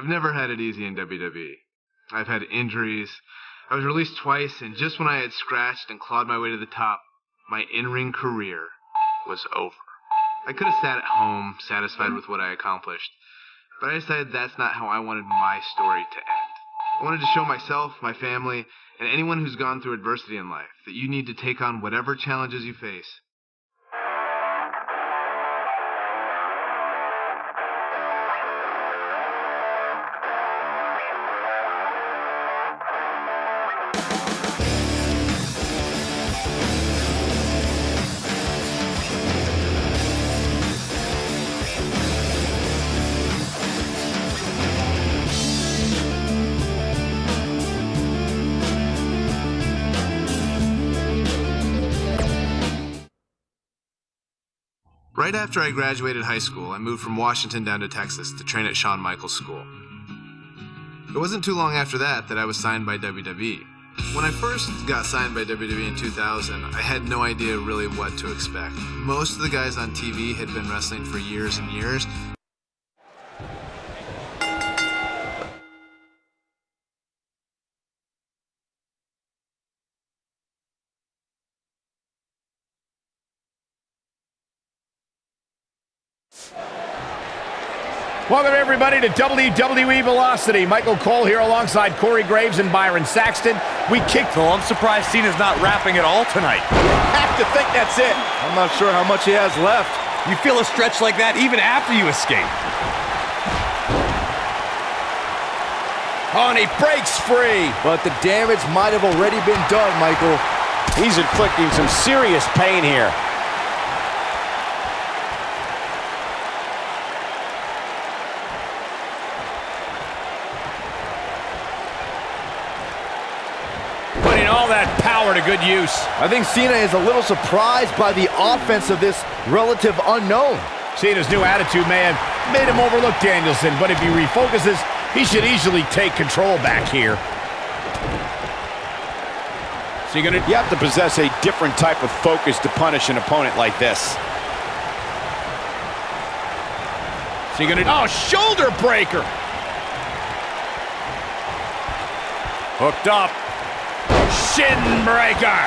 I've never had it easy in WWE. I've had injuries. I was released twice, and just when I had scratched and clawed my way to the top, my in-ring career was over. I could have sat at home, satisfied with what I accomplished, but I decided that's not how I wanted my story to end. I wanted to show myself, my family, and anyone who's gone through adversity in life that you need to take on whatever challenges you face. Right after I graduated high school, I moved from Washington down to Texas to train at Shawn Michaels School. It wasn't too long after that I was signed by WWE. When I first got signed by WWE in 2000, I had no idea really what to expect. Most of the guys on TV had been wrestling for years and years. Welcome everybody to WWE Velocity. Michael Cole here alongside Corey Graves and Byron Saxton. We kicked. Well, I'm surprised Cena's not rapping at all tonight. Have to think that's it. I'm not sure how much he has left. You feel a stretch like that even after you escape. Oh, and he breaks free. But the damage might have already been done, Michael. He's inflicting some serious pain here. Putting all that power to good use. I think Cena is a little surprised by the offense of this relative unknown. Cena's new attitude may have made him overlook Danielson, but if he refocuses, he should easily take control back here. So you have to possess a different type of focus to punish an opponent like this. So oh, shoulder breaker. Hooked up. Shin breaker.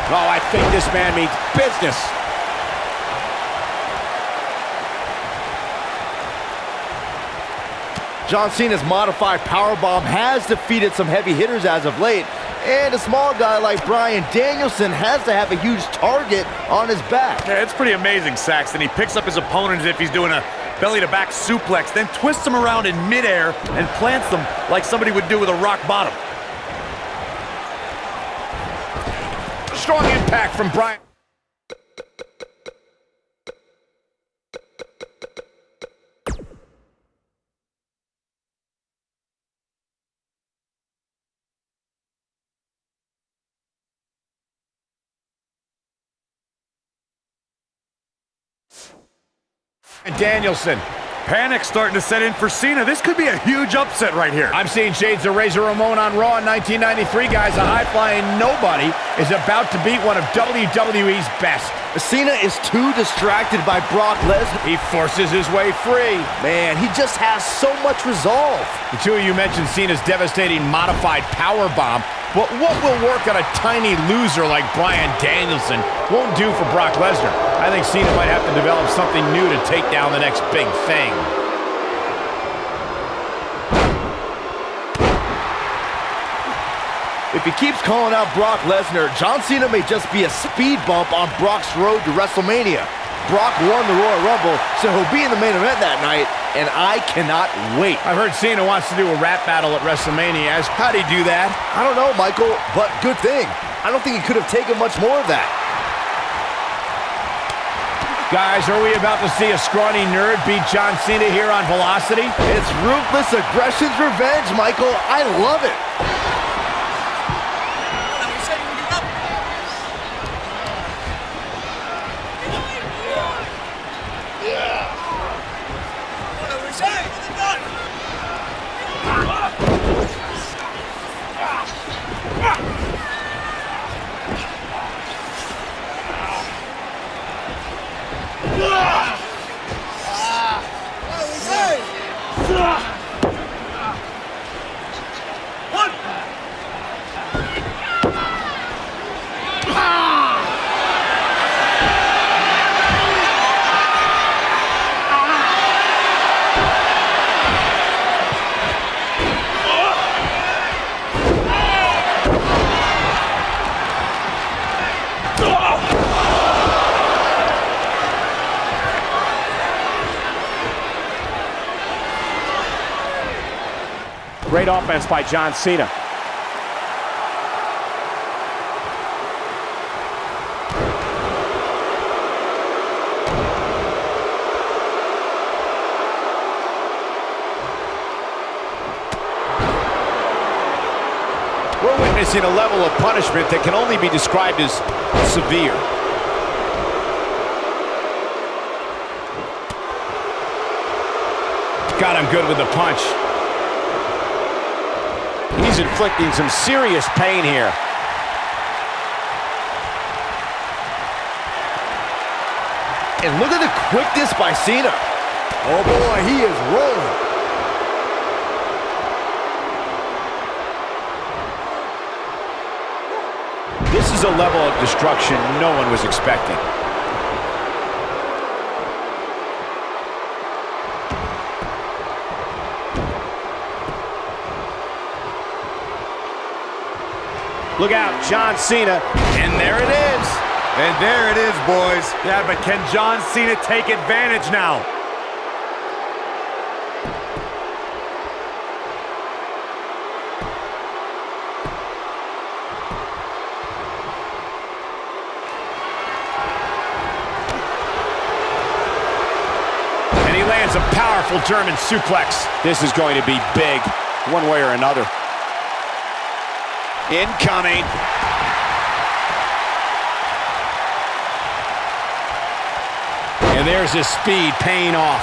Oh, I think this man means business. John Cena's modified powerbomb has defeated some heavy hitters as of late, and a small guy like Bryan Danielson has to have a huge target on his back. Yeah, it's pretty amazing, Saxton. He picks up his opponent as if he's doing a belly-to-back suplex, then twists them around in midair and plants them like somebody would do with a rock bottom. Strong impact from Bryan. And Danielson. Panic starting to set in for Cena. This could be a huge upset right here. I'm seeing shades of Razor Ramon on Raw in 1993, guys. A high-flying nobody is about to beat one of WWE's best. Cena is too distracted by Brock Lesnar. He forces his way free. Man, he just has so much resolve. The two of you mentioned Cena's devastating modified powerbomb, but what will work on a tiny loser like Bryan Danielson won't do for Brock Lesnar. I think Cena might have to develop something new to take down the next big thing. If he keeps calling out Brock Lesnar, John Cena may just be a speed bump on Brock's road to WrestleMania. Brock won the Royal Rumble, so he'll be in the main event that night, and I cannot wait. I've heard Cena wants to do a rap battle at WrestleMania. How'd he do that? I don't know, Michael, but good thing. I don't think he could have taken much more of that. Guys, are we about to see a scrawny nerd beat John Cena here on Velocity? It's ruthless aggression's revenge, Michael. I love it. Great offense by John Cena. We're witnessing a level of punishment that can only be described as severe. Got him good with the punch. He's inflicting some serious pain here. And look at the quickness by Cena. Oh boy, he is rolling. This is a level of destruction no one was expecting. Look out, John Cena, and there it is. And there it is, boys. Yeah, but can John Cena take advantage now? And he lands a powerful German suplex. This is going to be big, one way or another. Incoming. And there's his speed paying off.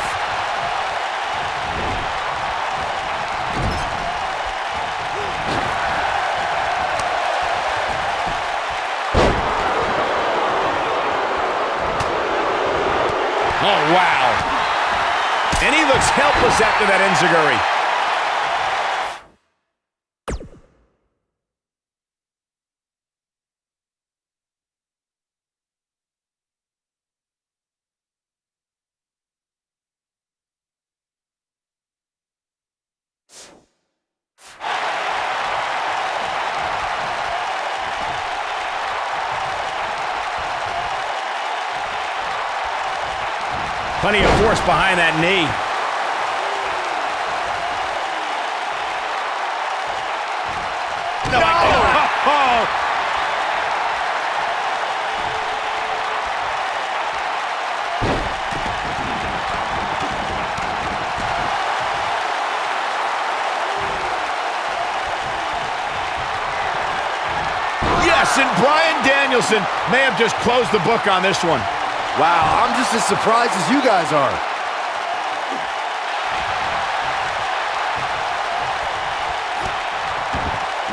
Oh, wow. And he looks helpless after that enziguri. Plenty of force behind that knee. No! Yes, and Bryan Danielson may have just closed the book on this one. Wow, I'm just as surprised as you guys are.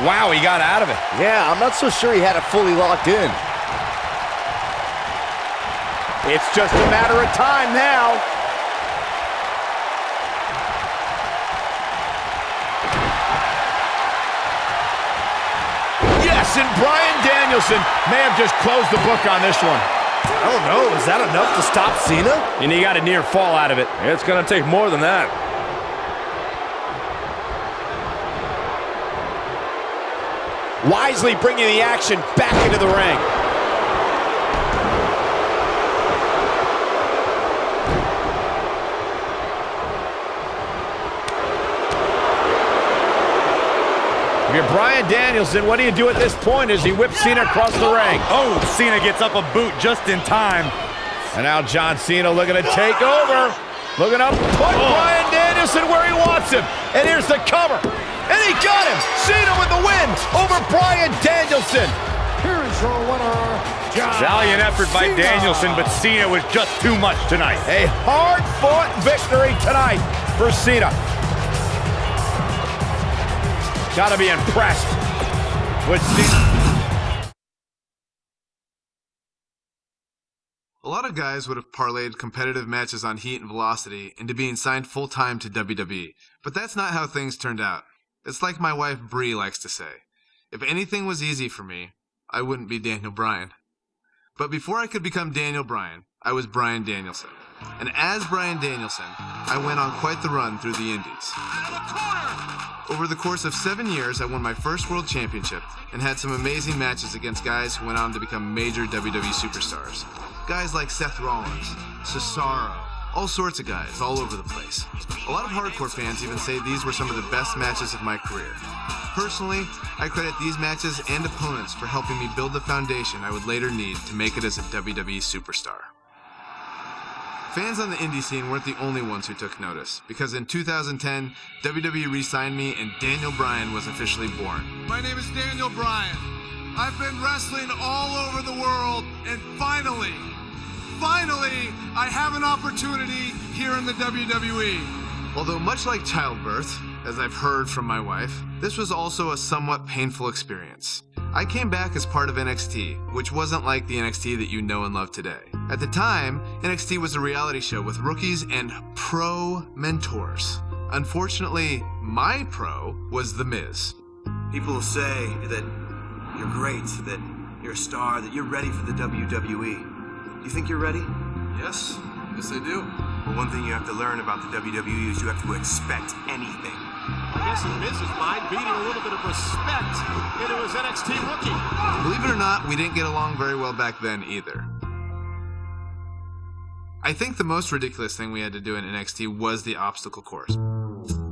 Wow, he got out of it. Yeah, I'm not so sure he had it fully locked in. It's just a matter of time now. Yes, and Bryan Danielson may have just closed the book on this one. I don't know, is that enough to stop Cena? And he got a near fall out of it. It's going to take more than that. Wisely bringing the action back into the ring. If you're Bryan Danielson, what do you do at this point as he whips Cena across the ring? Oh, Cena gets up a boot just in time. And now John Cena looking to take over. Looking up, put Bryan Danielson where he wants him. And here's the cover. And he got him. Cena with the win over Bryan Danielson. Here is your winner, John Valiant effort by Cena. Danielson, but Cena was just too much tonight. A hard-fought victory tonight for Cena. Gotta be impressed with Cena. A lot of guys would have parlayed competitive matches on heat and velocity into being signed full-time to WWE, but that's not how things turned out. It's like my wife Bree likes to say, if anything was easy for me, I wouldn't be Daniel Bryan. But before I could become Daniel Bryan, I was Bryan Danielson. And as Bryan Danielson, I went on quite the run through the Indies. Over the course of 7 years, I won my first world championship and had some amazing matches against guys who went on to become major WWE superstars. Guys like Seth Rollins, Cesaro, All sorts of guys all over the place. A lot of hardcore fans even say these were some of the best matches of my career. Personally, I credit these matches and opponents for helping me build the foundation I would later need to make it as a WWE superstar. Fans on the indie scene weren't the only ones who took notice, because in 2010, WWE re-signed me and Daniel Bryan was officially born. My name is Daniel Bryan. I've been wrestling all over the world, and finally, I have an opportunity here in the WWE. Although much like childbirth, as I've heard from my wife, this was also a somewhat painful experience. I came back as part of NXT, which wasn't like the NXT that you know and love today. At the time, NXT was a reality show with rookies and pro mentors. Unfortunately, my pro was The Miz. People will say that you're great, that you're a star, that you're ready for the WWE. You think you're ready? Yes I do. Well, one thing you have to learn about the WWE is you have to expect anything. I guess in Miz's mind, beating a little bit of respect into his NXT rookie. Believe it or not, we didn't get along very well back then either. I think the most ridiculous thing we had to do in NXT was the obstacle course.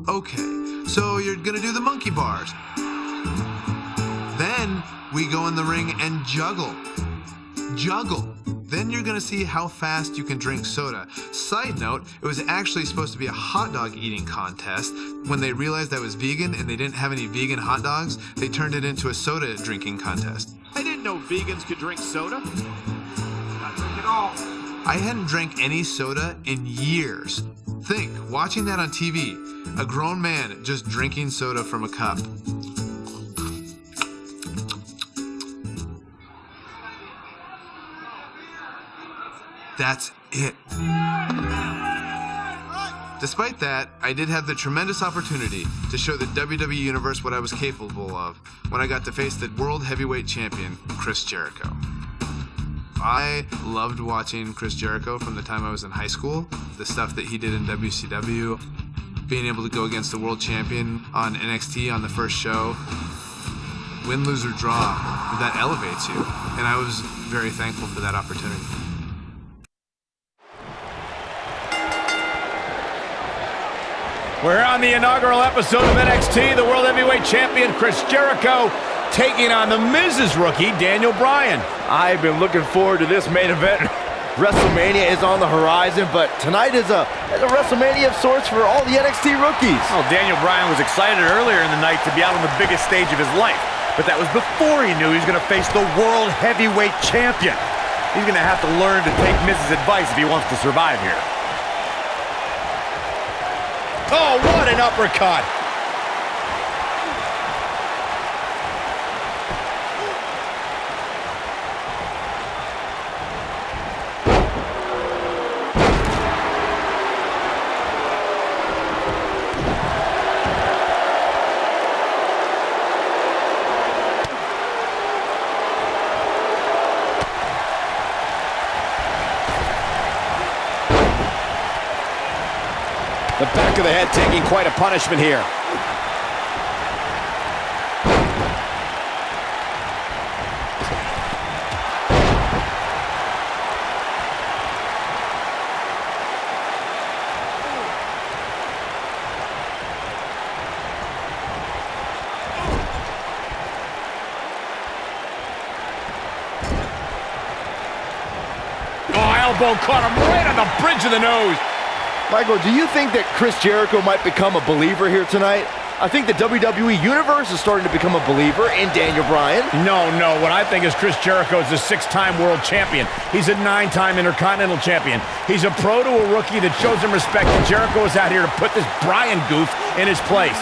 Okay, so you're gonna do the monkey bars. Then we go in the ring and juggle. Then you're gonna see how fast you can drink soda. Side note, it was actually supposed to be a hot dog eating contest. When they realized I was vegan and they didn't have any vegan hot dogs, they turned it into a soda drinking contest. I didn't know vegans could drink soda. Not drink at all. I hadn't drank any soda in years. Think, watching that on TV, a grown man just drinking soda from a cup. That's it. Despite that, I did have the tremendous opportunity to show the WWE Universe what I was capable of when I got to face the World Heavyweight Champion, Chris Jericho. I loved watching Chris Jericho from the time I was in high school, the stuff that he did in WCW, being able to go against the World Champion on NXT on the first show. Win, lose, or draw, that elevates you, and I was very thankful for that opportunity. We're on the inaugural episode of NXT. The World Heavyweight Champion Chris Jericho taking on the Miz's rookie, Daniel Bryan. I've been looking forward to this main event. WrestleMania is on the horizon, but tonight is a WrestleMania of sorts for all the NXT rookies. Well, Daniel Bryan was excited earlier in the night to be out on the biggest stage of his life, but that was before he knew he was going to face the World Heavyweight Champion. He's going to have to learn to take Miz's advice if he wants to survive here. Oh, what an uppercut! The back of the head taking quite a punishment here. Oh, elbow caught him right on the bridge of the nose. Michael, do you think that Chris Jericho might become a believer here tonight? I think the WWE Universe is starting to become a believer in Daniel Bryan. No. What I think is Chris Jericho is a 6-time world champion. He's a 9-time Intercontinental champion. He's a pro to a rookie that shows him respect, and Jericho is out here to put this Bryan goof in his place.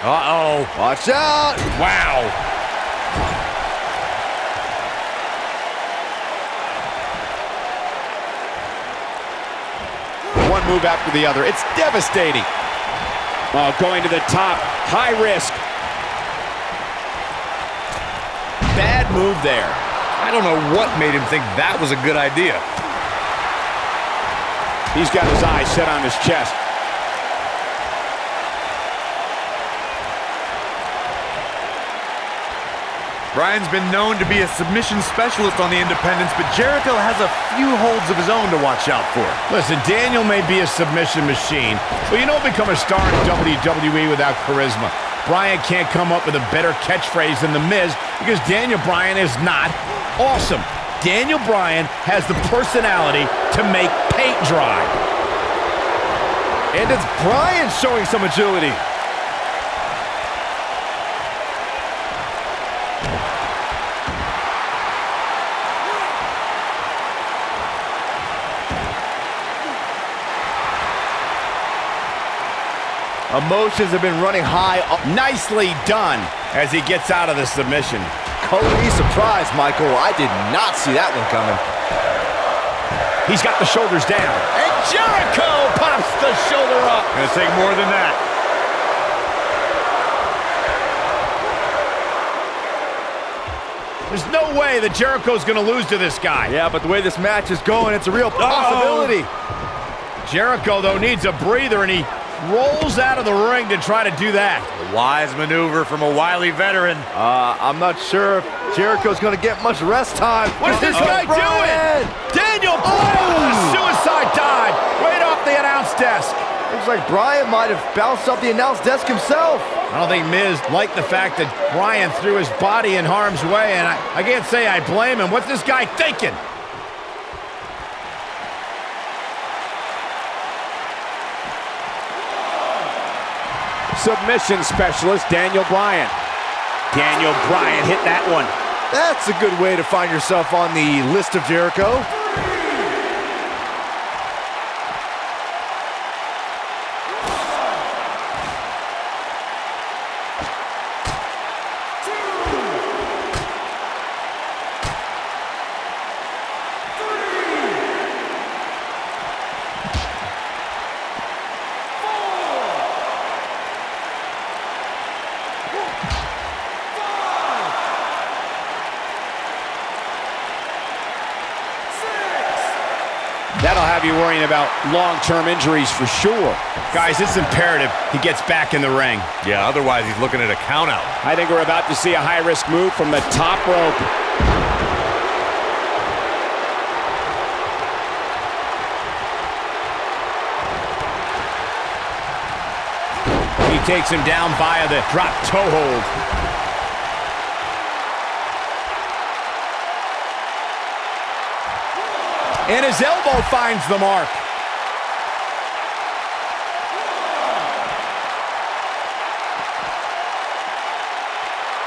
Uh-oh. Watch out! Wow. One move after the other. It's devastating. Oh, going to the top. High risk. Bad move there. I don't know what made him think that was a good idea. He's got his eyes set on his chest. Bryan's been known to be a submission specialist on the independents, but Jericho has a few holds of his own to watch out for. Listen, Daniel may be a submission machine, but you don't become a star in WWE without charisma. Bryan can't come up with a better catchphrase than The Miz because Daniel Bryan is not awesome. Daniel Bryan has the personality to make paint dry. And it's Bryan showing some agility. Emotions have been running high. Nicely done as he gets out of the submission. Color me surprised, Michael. I did not see that one coming. He's got the shoulders down. And Jericho pops the shoulder up. Gonna take more than that. There's no way that Jericho's gonna lose to this guy. Yeah, but the way this match is going, it's a real possibility. Jericho, though, needs a breather, and he rolls out of the ring to try to do that. A wise maneuver from a wily veteran. I'm not sure if Jericho's going to get much rest time. What is this guy doing? Daniel Bryan with a suicide dive right off the announce desk. Looks like Bryan might have bounced off the announce desk himself. I don't think Miz liked the fact that Bryan threw his body in harm's way, and I can't say I blame him. What's this guy thinking? Submission specialist Daniel Bryan. Daniel Bryan hit that one. That's a good way to find yourself on the list of Jericho. That'll have you worrying about long-term injuries for sure. Guys, it's imperative he gets back in the ring. Yeah, otherwise he's looking at a count-out. I think we're about to see a high-risk move from the top rope. He takes him down via the drop toe hold. And his elbow finds the mark.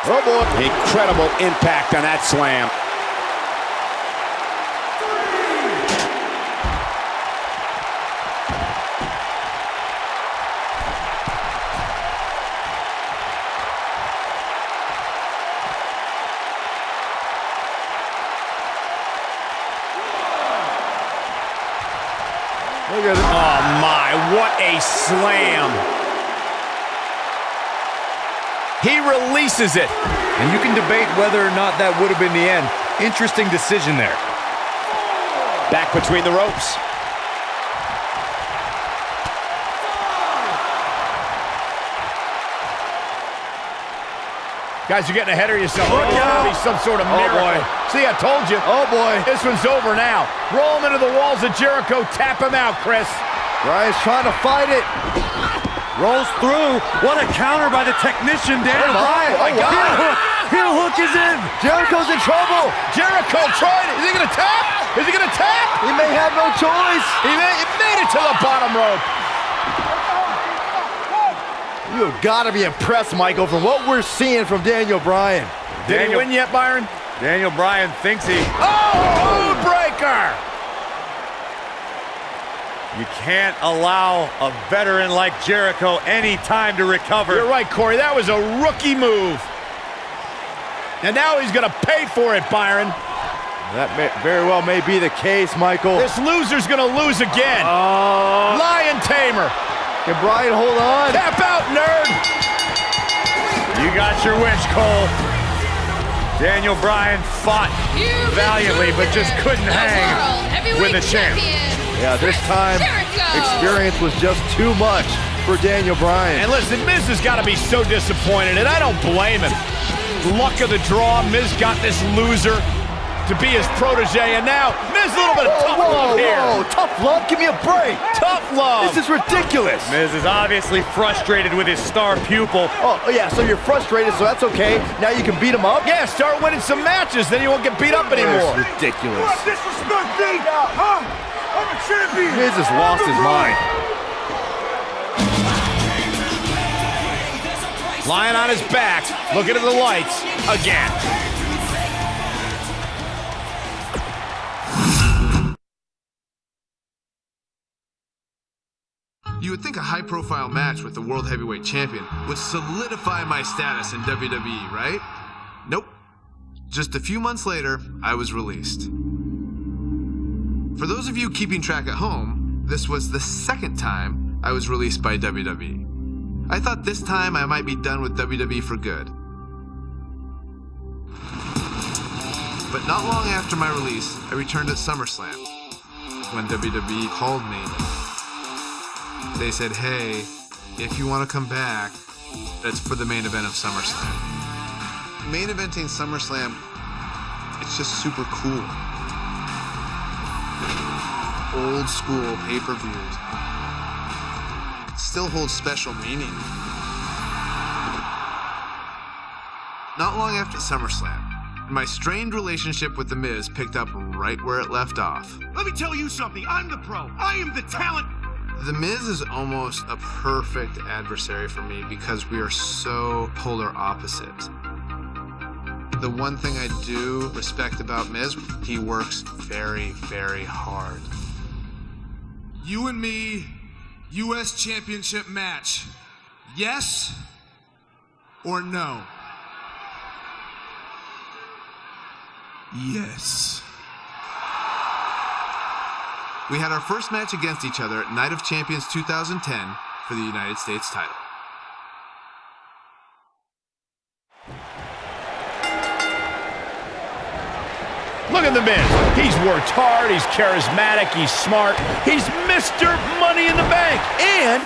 Oh boy. Incredible impact on that slam. Look at it. Oh my, what a slam. He releases it. And you can debate whether or not that would have been the end. Interesting decision there. Back between the ropes. Guys, you're getting ahead of yourself. It's gonna be some sort of miracle. Boy. See, I told you. Oh, boy. This one's over now. Roll him into the walls of Jericho. Tap him out, Chris. Bryan's trying to fight it. Rolls through. What a counter by the technician, Daniel Bryan. Oh, my God. Heel hook is in. Jericho's in trouble. Jericho tried it. Is he gonna tap? Is he gonna tap? He may have no choice. He made it to the bottom rope. You've got to be impressed, Michael, from what we're seeing from Daniel Bryan. Did he win yet, Byron? Daniel Bryan thinks he... Oh, breaker! You can't allow a veteran like Jericho any time to recover. You're right, Corey. That was a rookie move. And now he's going to pay for it, Byron. That very well may be the case, Michael. This loser's going to lose again. Lion Tamer. Can Bryan hold on? Tap out, nerd. You got your wish, Cole. Daniel Bryan fought valiantly, but just couldn't hang with the champ. Yeah, this time, experience was just too much for Daniel Bryan. And listen, Miz has got to be so disappointed, and I don't blame him. Luck of the draw, Miz got this loser to be his protege, and now Miz, a little bit of tough love here. Whoa, tough love? Give me a break. Tough love. This is ridiculous. Miz is obviously frustrated with his star pupil. Oh, yeah, so you're frustrated, so that's okay. Now you can beat him up? Yeah, start winning some matches, then you won't get beat up anymore. It's ridiculous. Disrespect me! Huh? I'm a champion! Miz has lost his mind. Lying on his back, looking at the lights again. You would think a high-profile match with the World Heavyweight Champion would solidify my status in WWE, right? Nope. Just a few months later, I was released. For those of you keeping track at home, this was the second time I was released by WWE. I thought this time I might be done with WWE for good. But not long after my release, I returned at SummerSlam. When WWE called me, they said, hey, if you want to come back, that's for the main event of SummerSlam. Main eventing SummerSlam, it's just super cool. Old school pay-per-views. Still holds special meaning. Not long after SummerSlam, my strained relationship with The Miz picked up right where it left off. Let me tell you something. I'm the pro. I am the talent. The Miz is almost a perfect adversary for me because we are so polar opposite. The one thing I do respect about Miz, he works very, very hard. You and me, U.S. Championship match. Yes or no? Yes. We had our first match against each other at Night of Champions 2010 for the United States title. Look at the Miz. He's worked hard, he's charismatic, he's smart. He's Mr. Money in the Bank. And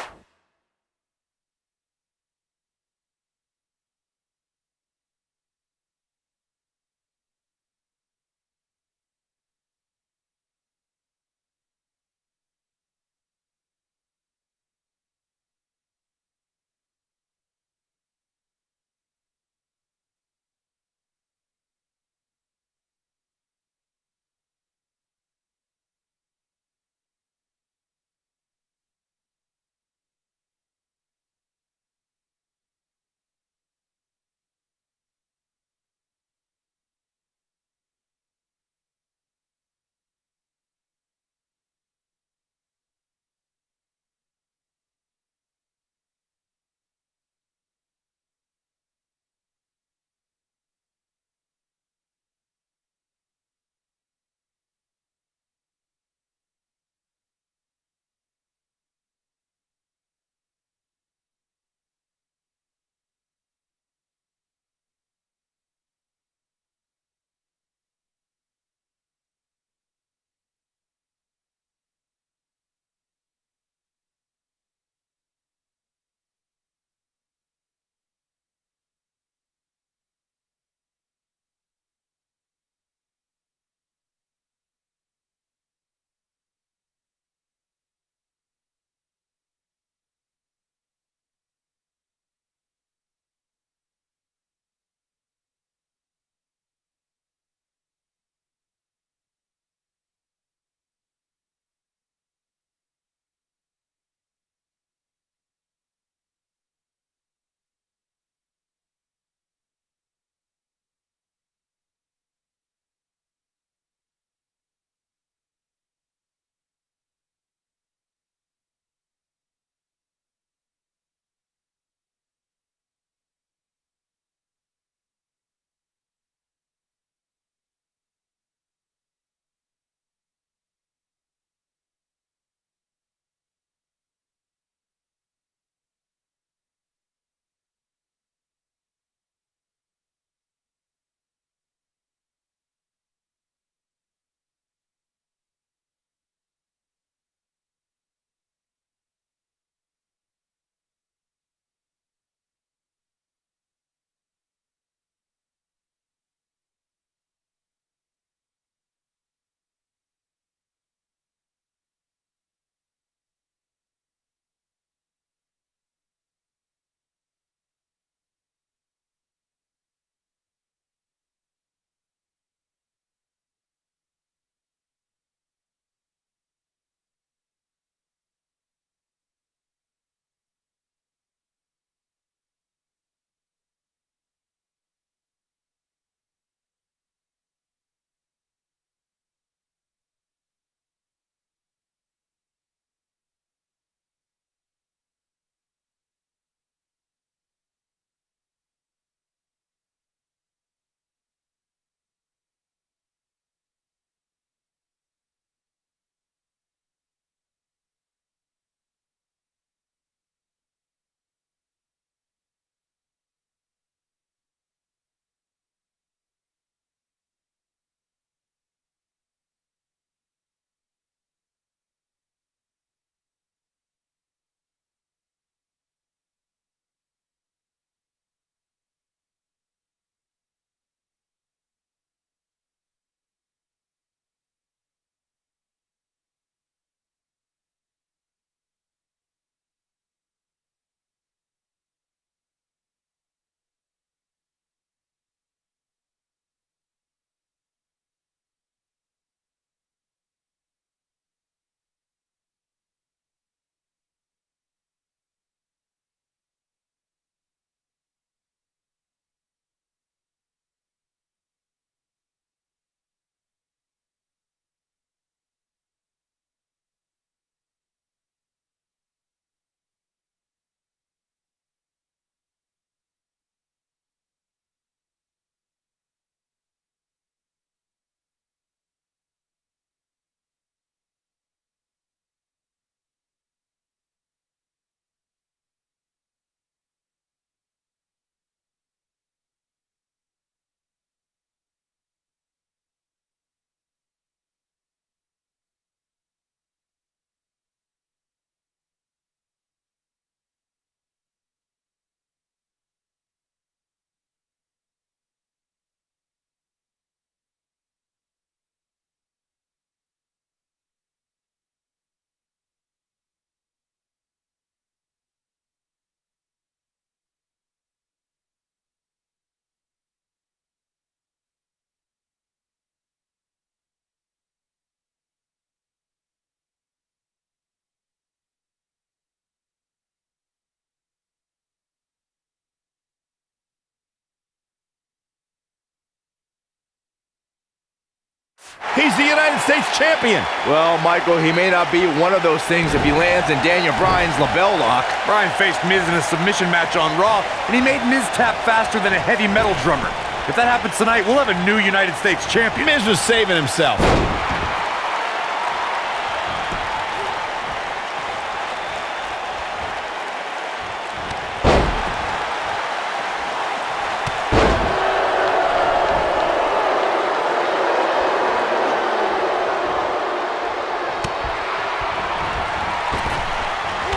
He's the United States champion. Well, Michael, he may not be one of those things if he lands in Daniel Bryan's label lock. Bryan faced Miz in a submission match on Raw, and he made Miz tap faster than a heavy metal drummer. If that happens tonight, we'll have a new United States champion. Miz was saving himself.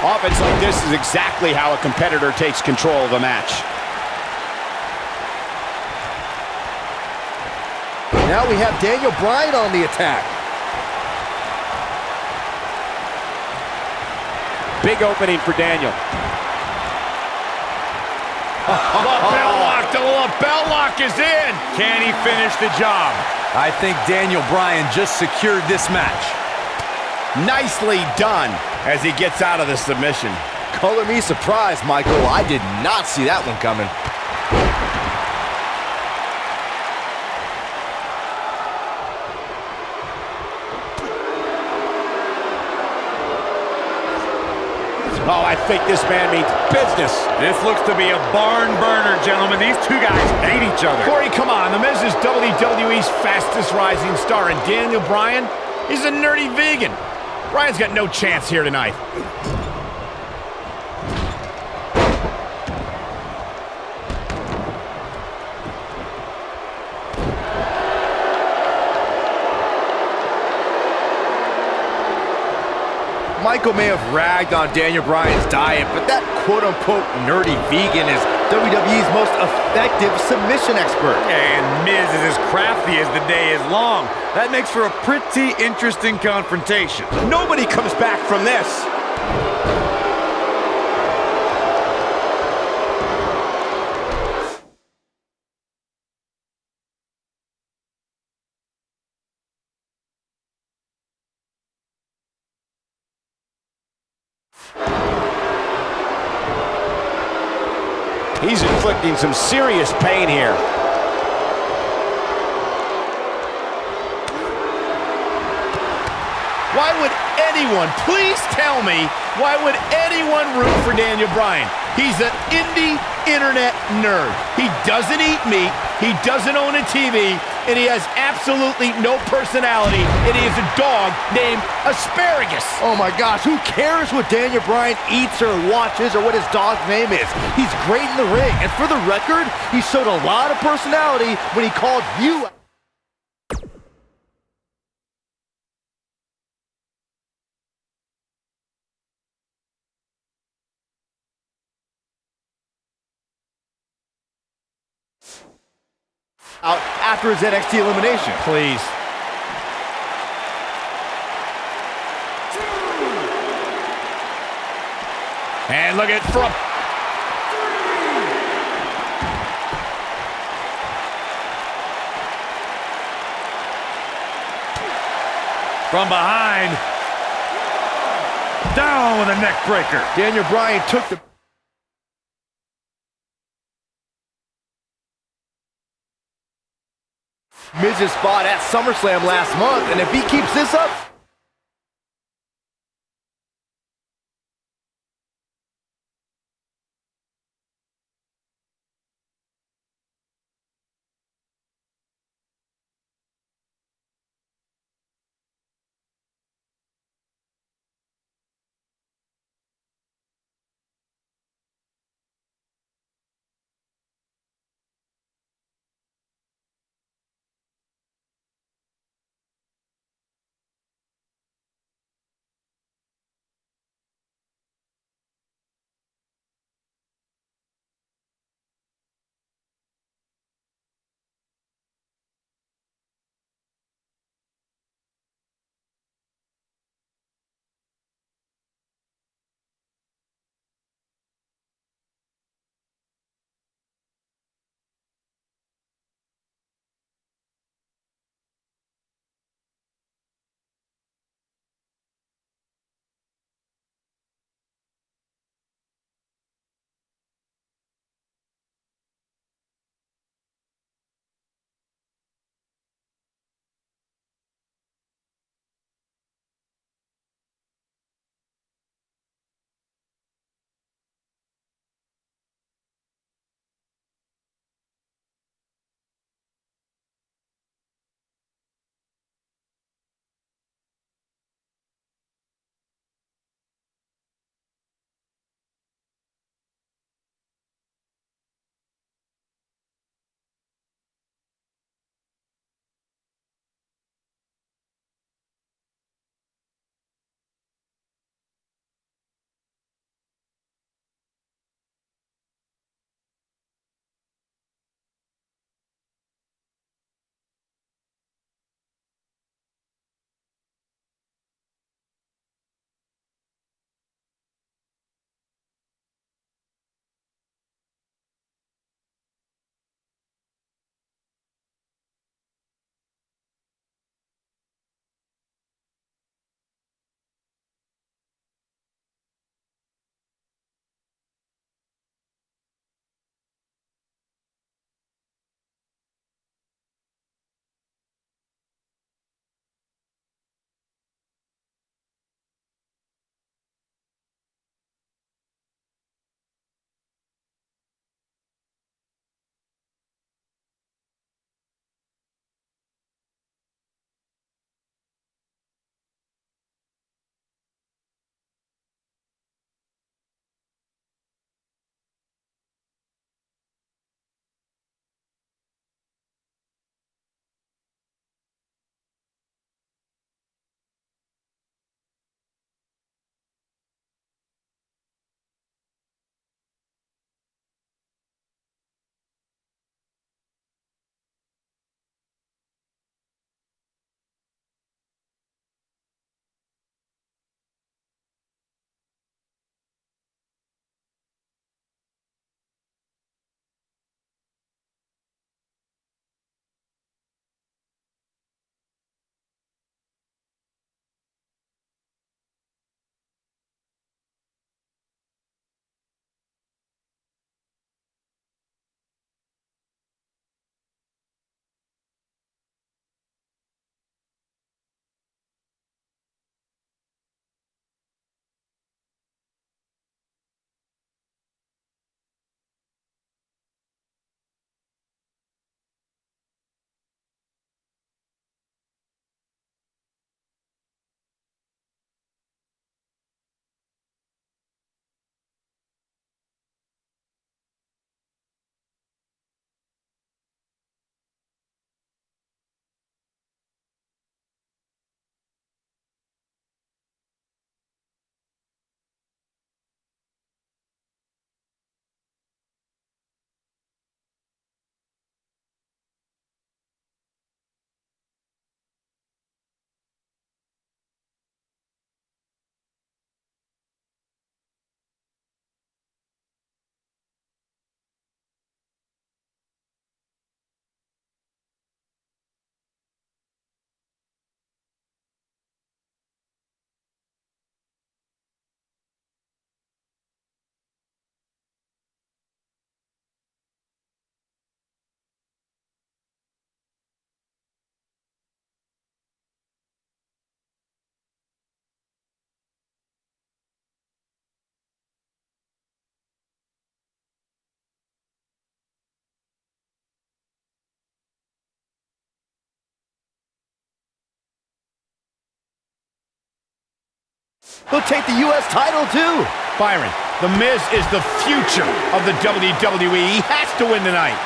Offense like this is exactly how a competitor takes control of a match. Now we have Daniel Bryan on the attack. Big opening for Daniel. The lapel lock is in. Can he finish the job? I think Daniel Bryan just secured this match. Nicely done as he gets out of the submission. Color me surprised, Michael. I did not see that one coming. Oh, I think this man means business. This looks to be a barn burner, gentlemen. These two guys hate each other. Corey, come on. The Miz is WWE's fastest rising star, and Daniel Bryan, he's a nerdy vegan. Bryan's got no chance here tonight. Michael may have ragged on Daniel Bryan's diet, but that quote-unquote nerdy vegan is WWE's most effective submission expert. And Miz is as crafty as the day is long. That makes for a pretty interesting confrontation. Nobody comes back from this. He's inflicting some serious pain here. Why would anyone, please tell me, why would anyone root for Daniel Bryan? He's an indie internet nerd. He doesn't eat meat, he doesn't own a TV, and he has absolutely no personality, and he is a dog named Asparagus. Oh my gosh, who cares what Daniel Bryan eats or watches or what his dog's name is? He's great in the ring, and for the record, he showed a lot of personality when he called you out after his NXT elimination. Please. And look at from behind. Down with a neck breaker. Daniel Bryan took the Miz's spot at SummerSlam last month, and if he keeps this up, he'll take the U.S. title too. Byron, The Miz is the future of the WWE. He has to win tonight.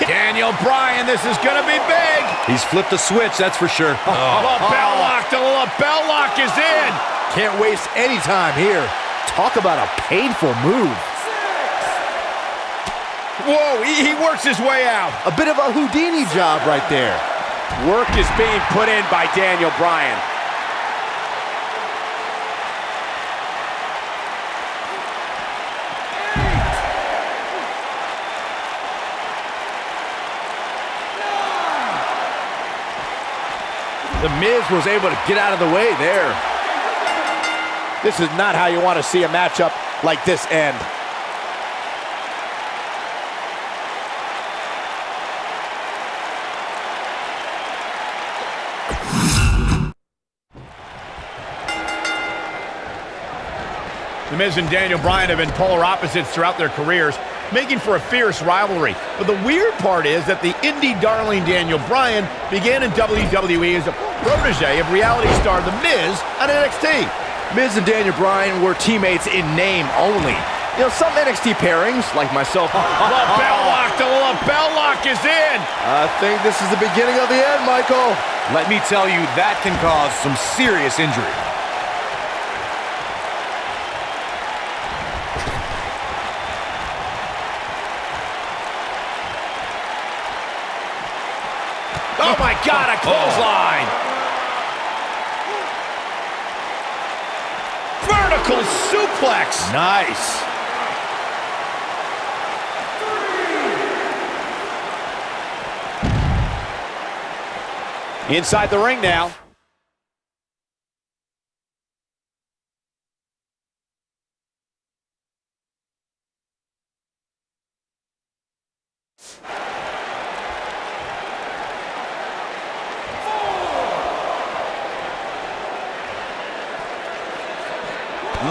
Daniel Bryan, this is going to be big. He's flipped the switch, that's for sure. Lapel lock, the lapel lock is in. Can't waste any time here. Talk about a painful move. Whoa, he works his way out. A bit of a Houdini job right there. Work is being put in by Daniel Bryan. The Miz was able to get out of the way there. This is not how you want to see a matchup like this end. The Miz and Daniel Bryan have been polar opposites throughout their careers, making for a fierce rivalry. But the weird part is that the indie darling Daniel Bryan began in WWE as a protege of reality star The Miz on NXT. Miz and Daniel Bryan were teammates in name only. You know, some NXT pairings, like myself. Lapel lock, the lapel lock is in. I think this is the beginning of the end, Michael. Let me tell you, that can cause some serious injury. Oh my God, a clothesline! Vertical suplex! Nice. Inside the ring now.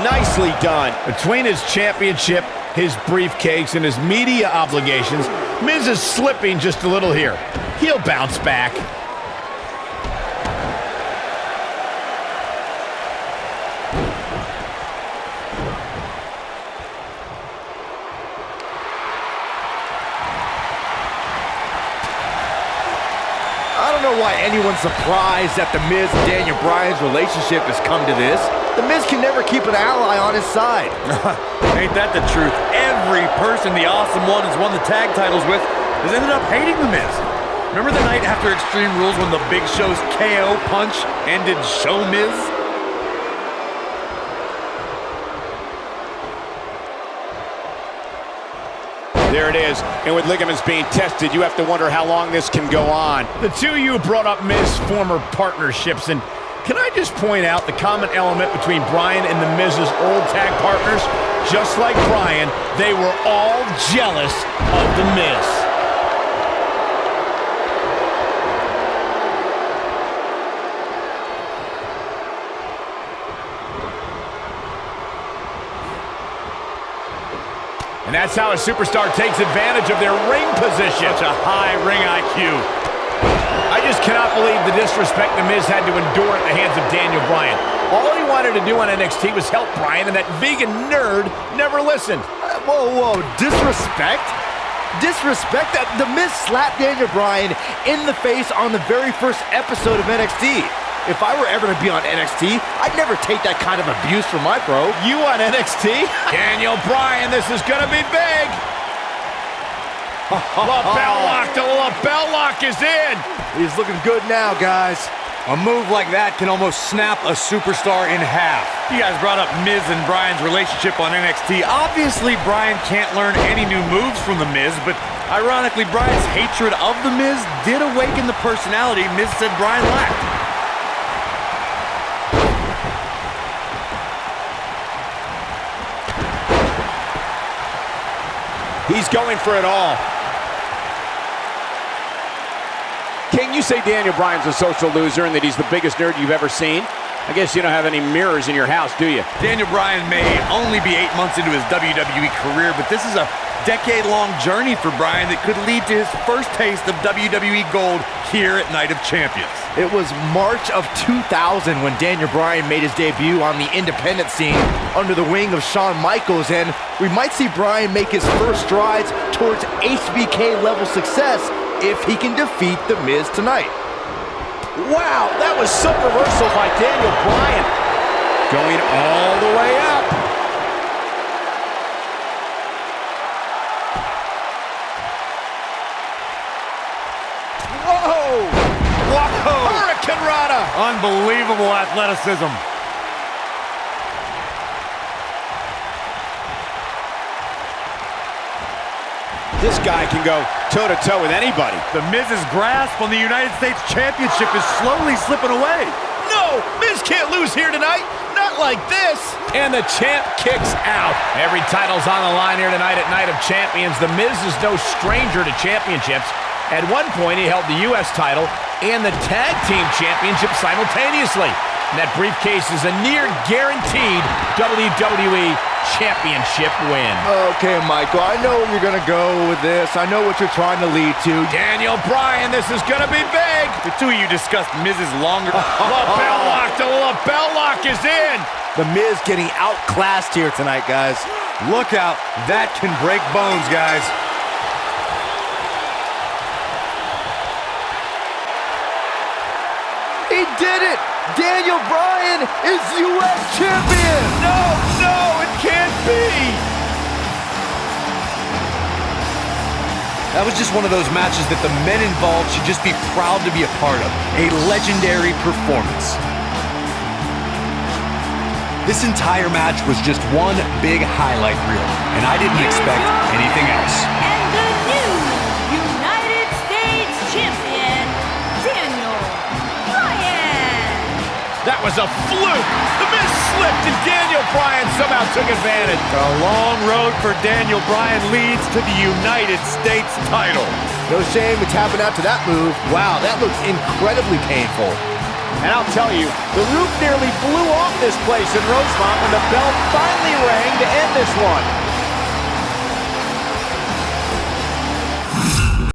Nicely done. Between his championship, his briefcase, and his media obligations, Miz is slipping just a little here. He'll bounce back. I don't know why anyone's surprised that the Miz and Daniel Bryan's relationship has come to this. The Miz can never keep an ally on his side. Ain't that the truth? Every person the Awesome One has won the tag titles with has ended up hating The Miz. Remember the night after Extreme Rules when the Big Show's KO punch ended Show Miz? There it is, and with ligaments being tested, you have to wonder how long this can go on. The two of you brought up Miz's former partnerships, and can I just point out the common element between Bryan and the Miz's old tag partners? Just like Bryan, they were all jealous of the Miz. And that's how a superstar takes advantage of their ring position. Such a high ring IQ. I just cannot believe the disrespect The Miz had to endure at the hands of Daniel Bryan. All he wanted to do on NXT was help Bryan, and that vegan nerd never listened. Whoa, disrespect? Disrespect? The Miz slapped Daniel Bryan in the face on the very first episode of NXT. If I were ever to be on NXT, I'd never take that kind of abuse from my bro. You on NXT? Daniel Bryan, this is gonna be big. Lapel lock, the lapel lock is in. He's looking good now, guys. A move like that can almost snap a superstar in half. You guys brought up Miz and Bryan's relationship on NXT. Obviously, Bryan can't learn any new moves from The Miz, but ironically, Bryan's hatred of The Miz did awaken the personality Miz said Bryan lacked. He's going for it all. King, you say Daniel Bryan's a social loser and that he's the biggest nerd you've ever seen? I guess you don't have any mirrors in your house, do you? Daniel Bryan may only be 8 months into his WWE career, but this is a decade-long journey for Bryan that could lead to his first taste of WWE Gold here at Night of Champions. It was March of 2000 when Daniel Bryan made his debut on the independent scene under the wing of Shawn Michaels, and we might see Bryan make his first strides towards HBK-level success if he can defeat The Miz tonight. Wow, that was some reversal by Daniel Bryan. Going all the way up. Whoa! Whoa! Hurricane Rana! Unbelievable athleticism. This guy can go toe-to-toe with anybody. The Miz's grasp on the United States Championship is slowly slipping away. No! Miz can't lose here tonight! Not like this! And the champ kicks out. Every title's on the line here tonight at Night of Champions. The Miz is no stranger to championships. At one point, he held the U.S. title and the Tag Team Championship simultaneously. And that briefcase is a near-guaranteed WWE Championship win. Okay, Michael, I know you're gonna go with this. I know what you're trying to lead to. Daniel Bryan, this is gonna be big. The two of you discussed Miz's longer... Lapel lock, the lapel lock is in. The Miz getting outclassed here tonight, guys. Look out, that can break bones, guys. He did it! Daniel Bryan is U.S. champion! No, it can't be! That was just one of those matches that the men involved should just be proud to be a part of. A legendary performance. This entire match was just one big highlight reel, and I didn't expect anything else. And the new United States champion, Daniel Bryan. That was a fluke. The Miz slipped and Daniel Bryan somehow took advantage. A long road for Daniel Bryan leads to the United States title. No shame in tapping out to that move. Wow, that looks incredibly painful. And I'll tell you, the roof nearly blew off this place in Rosemont when the bell finally rang to end this one.